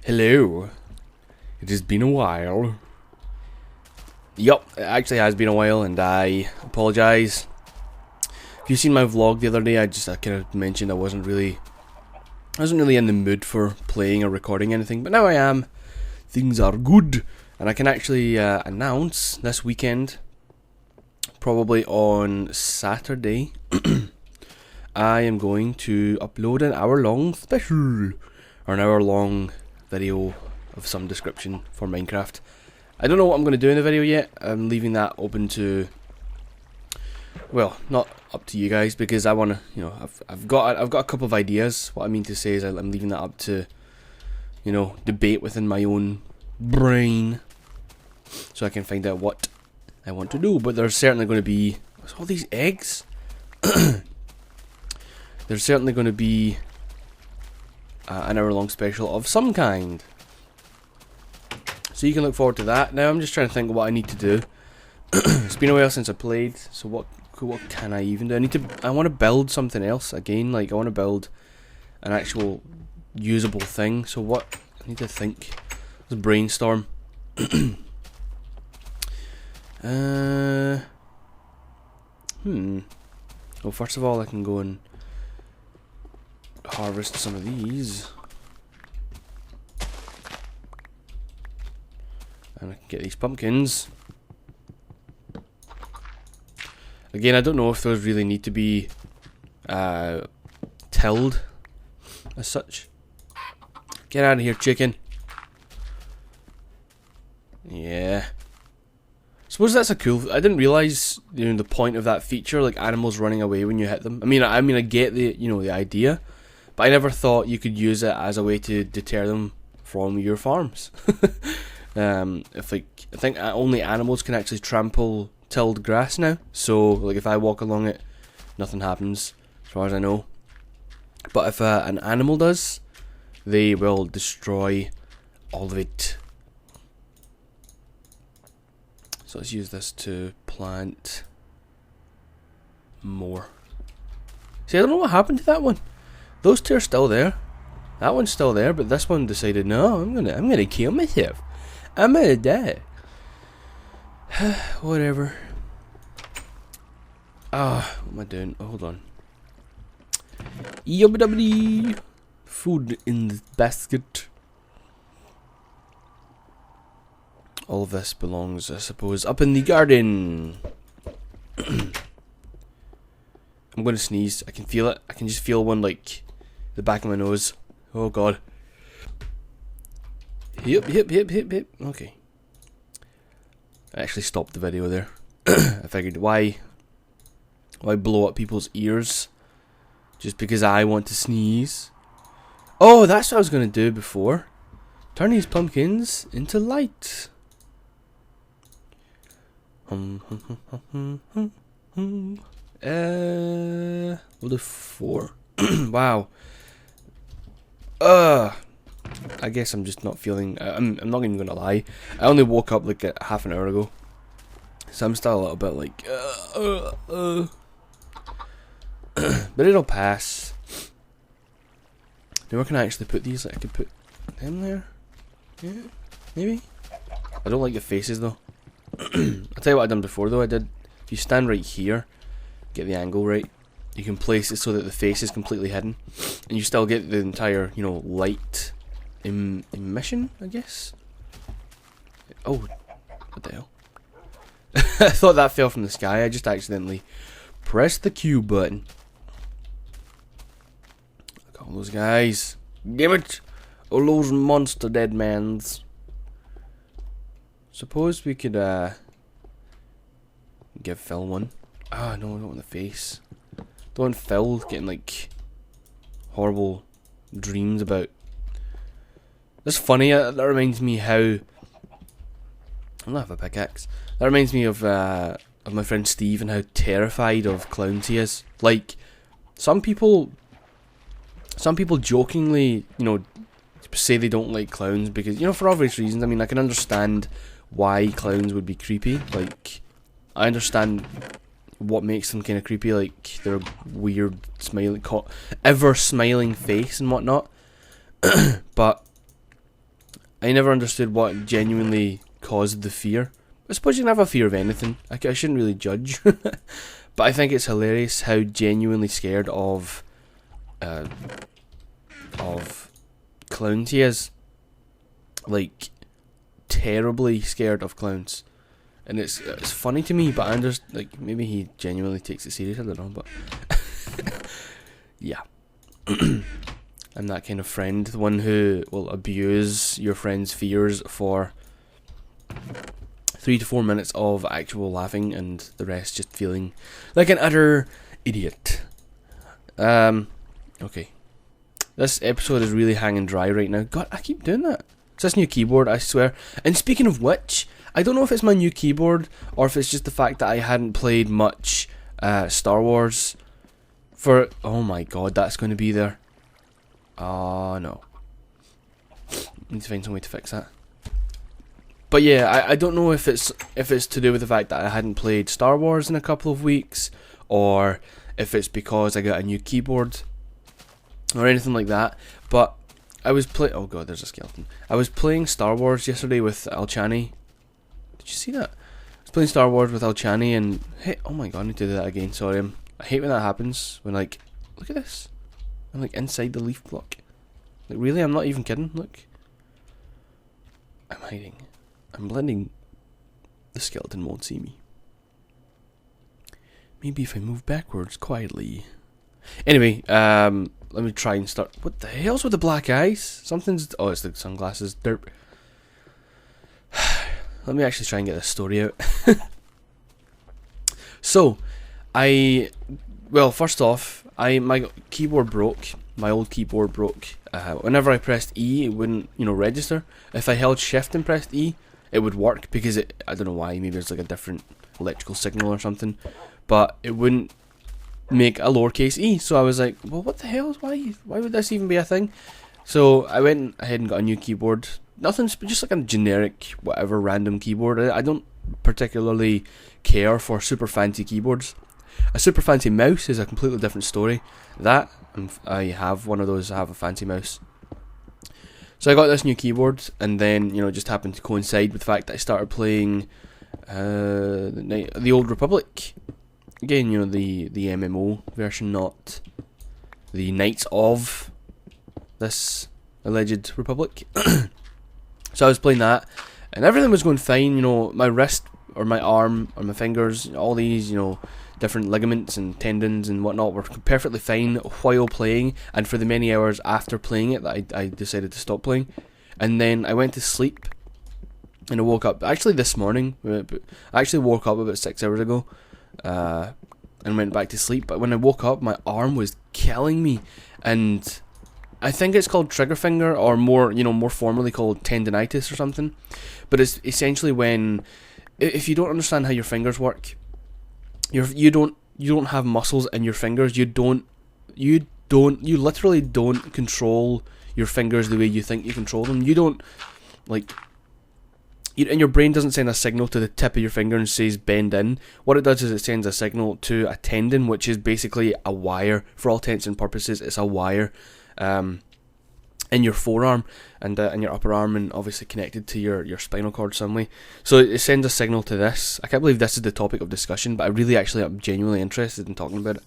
Hello. It has been a while. Yup, it actually has been a while, and I apologise. If you've seen my vlog the other day, I kind of mentioned I wasn't really in the mood for playing or recording anything, but now I am. Things are good, and I can actually announce this weekend, probably on Saturday, I am going to upload an hour-long special, or an hour-long video of some description for Minecraft. I don't know what I'm going to do in the video yet. I'm leaving that open to, well, not up to you guys, because I want to, you know, I've got a couple of ideas. What I mean to say is I'm leaving that up to, you know, debate within my own brain, so I can find out what I want to do. But there's certainly going to be, what's all these eggs? There's certainly going to be an hour-long special of some kind. So you can look forward to that. Now I'm just trying to think of what I need to do. It's been a while since I played, so what can I even do? I want to build something else again. Like, I want to build an actual usable thing. So what? I need to think. Let's brainstorm. Well, first of all, I can go and harvest some of these, and I can get these pumpkins. Again, I don't know if those really need to be tilled as such. Get out of here, chicken. Yeah. Suppose that's a cool. I didn't realize, you know, the point of that feature, like animals running away when you hit them. I mean, I get the, you know, the idea, but I never thought you could use it as a way to deter them from your farms. If like, I think only animals can actually trample tilled grass now. So like, if I walk along it, nothing happens, as far as I know. But if an animal does, they will destroy all of it. So let's use this to plant more. See, I don't know what happened to that one. Those two are still there. That one's still there, but this one decided, no, I'm gonna kill myself. I'm gonna die. Whatever. What am I doing? Oh, hold on. Yubba-dubba-dee. Food in the basket. All of this belongs, I suppose, up in the garden. I'm going to sneeze. I can feel it. I can just feel one, like, the back of my nose. Oh, God. Hip. Okay. I actually stopped the video there. I figured, why blow up people's ears just because I want to sneeze? Oh, that's what I was going to do before. Turn these pumpkins into light. We'll do 4. Wow. I guess I'm just not feeling. I'm not even gonna lie. I only woke up like half an hour ago, so I'm still a little bit like. But it'll pass. Now where can I actually put these? Like, I could put them there. Yeah, maybe. I don't like the faces though. I'll tell you what I've done before though. If you stand right here, get the angle right, you can place it so that the face is completely hidden, and you still get the entire, you know, light emission, I guess. Oh, what the hell? I thought that fell from the sky. I just accidentally pressed the Q button. Look at all those guys. Damn it! All those monster dead mans. Suppose we could give Phil one. No, I don't want the face. Don't want Phil getting like horrible dreams about. That's funny. That reminds me how. I don't have a pickaxe. That reminds me of my friend Steve and how terrified of clowns he is. Like, some people jokingly, you know, say they don't like clowns because, you know, for obvious reasons. I mean, I can understand why clowns would be creepy. Like, I understand what makes them kind of creepy, like their weird smiling, ever smiling face and whatnot. But I never understood what genuinely caused the fear. I suppose you can have a fear of anything. I shouldn't really judge. But I think it's hilarious how genuinely scared of clowns he is. Like, terribly scared of clowns. And it's funny to me, but I understand, like, maybe he genuinely takes it serious, I don't know, but yeah. I'm that kind of friend, the one who will abuse your friend's fears for 3 to 4 minutes of actual laughing and the rest just feeling like an utter idiot. Okay. This episode is really hanging dry right now. God, I keep doing that. It's this new keyboard, I swear. And speaking of which, I don't know if it's my new keyboard or if it's just the fact that I hadn't played much Star Wars for... Oh my god, that's going to be there. Oh no. Need to find some way to fix that. But yeah, I don't know if it's to do with the fact that I hadn't played Star Wars in a couple of weeks, or if it's because I got a new keyboard or anything like that. But I was oh god, there's a skeleton. I was playing Star Wars yesterday with Alchani. Did you see that? I was playing Star Wars with Alchani and hey, oh my god, I need to do that again. Sorry, I hate when that happens. When like, look at this. I'm like inside the leaf block. Like really, I'm not even kidding. Look, I'm hiding. I'm blending. The skeleton won't see me. Maybe if I move backwards quietly. Anyway, let me try and start. What the hell's with the black eyes? Something's. Oh, it's the sunglasses. Derp. Let me actually try and get this story out. So, well, first off, my keyboard broke. My old keyboard broke. Whenever I pressed E, it wouldn't, register. If I held Shift and pressed E, it would work because I don't know why. Maybe there's like a different electrical signal or something, but it wouldn't make a lowercase e. So I was like, well, what the hell? Why would this even be a thing? So I went ahead and got a new keyboard. Nothing, just like a generic, whatever, random keyboard. I don't particularly care for super fancy keyboards. A super fancy mouse is a completely different story. I have one of those. I have a fancy mouse. So I got this new keyboard, and then it just happened to coincide with the fact that I started playing the Old Republic. Again, the MMO version, not the Knights of this alleged Republic. So I was playing that, and everything was going fine. My wrist or my arm or my fingers, all these, different ligaments and tendons and whatnot were perfectly fine while playing, and for the many hours after playing it that I decided to stop playing. And then I went to sleep, and I woke up, actually this morning, I actually woke up about 6 hours ago, and went back to sleep. But when I woke up, my arm was killing me, and I think it's called trigger finger, or more formally called tendinitis or something. But it's essentially when, if you don't understand how your fingers work, you don't have muscles in your fingers. You literally don't control your fingers the way you think you control them. You don't, and your brain doesn't send a signal to the tip of your finger and says bend in. What it does is it sends a signal to a tendon, which is basically a wire. For all intents and purposes, it's a wire in your forearm and in your upper arm, and obviously connected to your spinal cord some way. So it sends a signal to this. I can't believe this is the topic of discussion, but I really actually am genuinely interested in talking about it.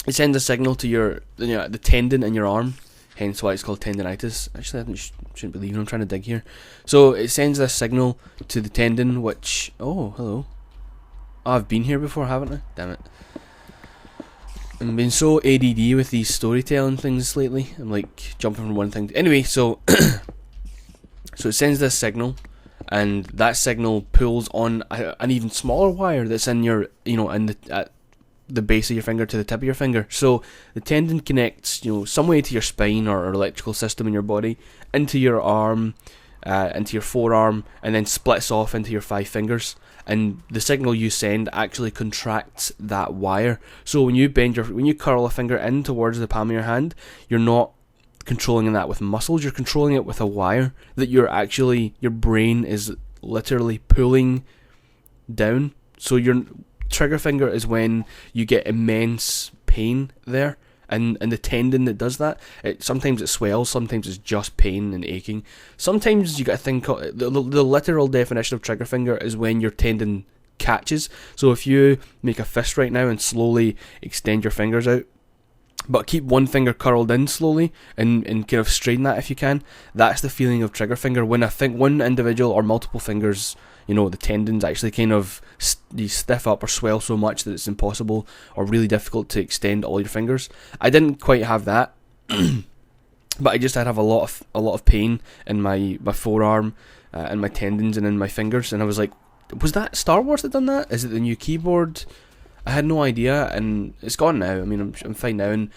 It sends a signal to the tendon in your arm, hence why it's called tendinitis. Actually, I shouldn't believe I'm trying to dig here. So it sends this signal to the tendon, which... Oh, hello. Oh, I've been here before, haven't I? Damn it. I've been so ADD with these storytelling things lately. I'm like jumping from one thing to... Anyway, so... so it sends this signal, and that signal pulls on an even smaller wire that's in your... at the base of your finger to the tip of your finger. So the tendon connects, some way to your spine or electrical system in your body, into your arm, into your forearm, and then splits off into your 5 fingers. And the signal you send actually contracts that wire. So when you curl a finger in towards the palm of your hand, you're not controlling that with muscles. You're controlling it with a wire that your brain is literally pulling down. So your trigger finger is when you get immense pain there, and the tendon that does that. Sometimes it swells, sometimes it's just pain and aching. Sometimes you got to think the literal definition of trigger finger is when your tendon catches. So if you make a fist right now and slowly extend your fingers out, but keep one finger curled in slowly and kind of strain that if you can, that's the feeling of trigger finger. When I think one individual or multiple fingers, the tendons actually kind of stiff up or swell so much that it's impossible or really difficult to extend all your fingers. I didn't quite have that, but I just had a lot of pain in my forearm and my tendons and in my fingers, and I was like, was that Star Wars that done that? Is it the new keyboard? I had no idea, and it's gone now. I mean, I'm fine now, and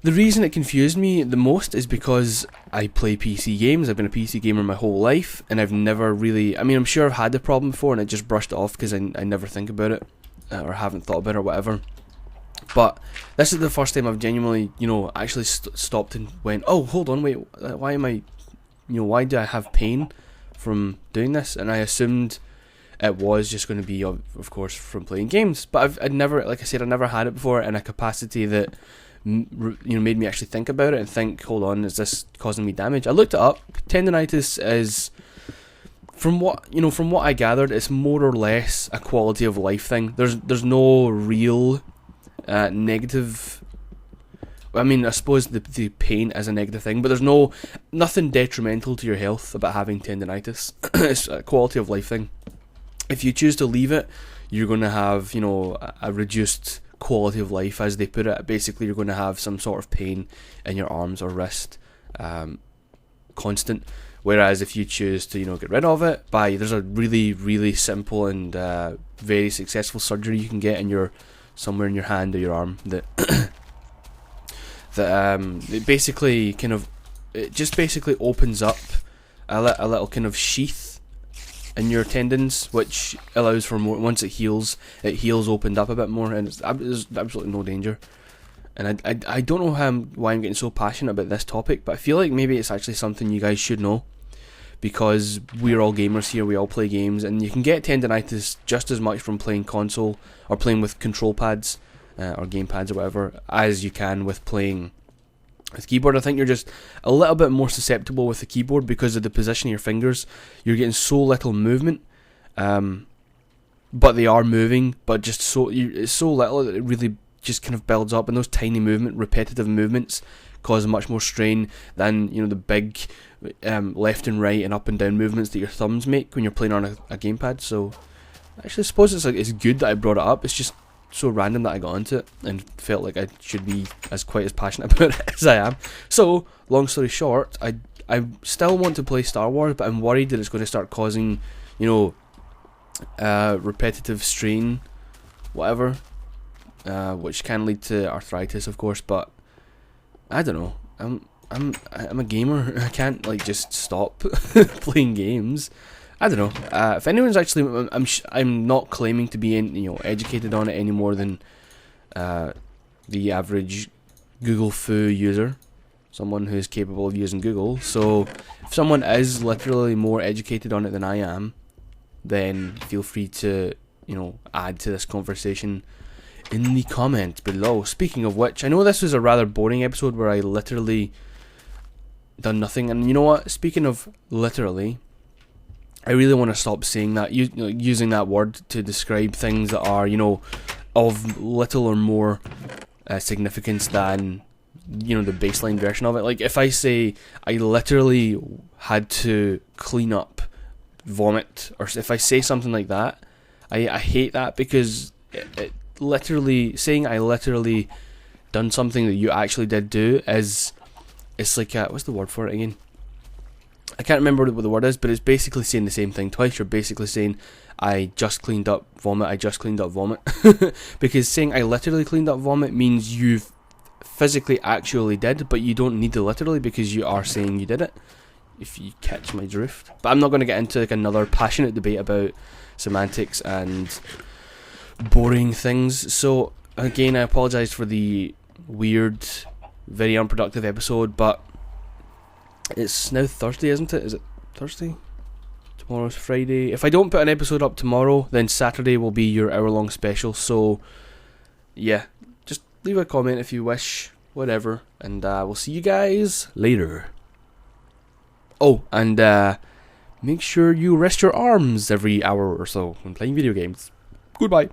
the reason it confused me the most is because I play PC games. I've been a PC gamer my whole life, and I've never really... I mean, I'm sure I've had the problem before, and I just brushed it off because I never think about it, or haven't thought about it, or whatever. But this is the first time I've genuinely, actually stopped and went, oh, hold on, wait, why am I... why do I have pain from doing this? And I assumed it was just going to be, of course, from playing games. But I'd never, like I said, I never had it before in a capacity that made me actually think about it and think, hold on, is this causing me damage? I looked it up. Tendinitis is, from what I gathered, it's more or less a quality of life thing. There's no real negative. I mean, I suppose the pain is a negative thing, but there's nothing detrimental to your health about having tendinitis. It's a quality of life thing. If you choose to leave it, you're going to have, a reduced quality of life, as they put it. Basically, you're going to have some sort of pain in your arms or wrist, constant. Whereas if you choose to, get rid of it, there's a really, really simple and very successful surgery you can get somewhere in your hand or your arm that it basically basically opens up a little kind of sheath in your tendons, which allows for more. Once it heals opened up a bit more, and there's absolutely no danger. And I don't know why I'm getting so passionate about this topic, but I feel like maybe it's actually something you guys should know, because we're all gamers here, we all play games, and you can get tendinitis just as much from playing console or playing with control pads or game pads or whatever as you can with playing with keyboard. I think you're just a little bit more susceptible with the keyboard because of the position of your fingers. You're getting so little movement, but they are moving, but just it's so little that it really just kind of builds up, and those tiny repetitive movements cause much more strain than the big left and right and up and down movements that your thumbs make when you're playing on a gamepad. So actually, I suppose it's good that I brought it up. It's just so random that I got into it and felt like I should be quite as passionate about it as I am. So, long story short, I still want to play Star Wars, but I'm worried that it's going to start causing, repetitive strain, whatever, which can lead to arthritis, of course. But I don't know. I'm a gamer. I can't just stop playing games. I don't know. If anyone's actually, I'm not claiming to be educated on it any more than the average Google foo user, someone who's capable of using Google. So if someone is literally more educated on it than I am, then feel free to add to this conversation in the comments below. Speaking of which, I know this was a rather boring episode where I literally done nothing, and you know what? Speaking of literally, I really want to stop saying that, using that word to describe things that are, of little or more significance than, the baseline version of it. Like, if I say I literally had to clean up vomit, or if I say something like that, I hate that, because it literally, saying I literally done something that you actually did do it's like, what's the word for it again? I can't remember what the word is, but it's basically saying the same thing twice. You're basically saying, I just cleaned up vomit, I just cleaned up vomit. Because saying I literally cleaned up vomit means you've physically actually did, but you don't need to literally, because you are saying you did it, if you catch my drift. But I'm not going to get into another passionate debate about semantics and boring things. So again, I apologise for the weird, very unproductive episode, but it's now Thursday, isn't it? Is it Thursday? Tomorrow's Friday. If I don't put an episode up tomorrow, then Saturday will be your hour-long special. So, yeah, just leave a comment if you wish, whatever, and we'll see you guys later. Oh, and make sure you rest your arms every hour or so when playing video games. Goodbye.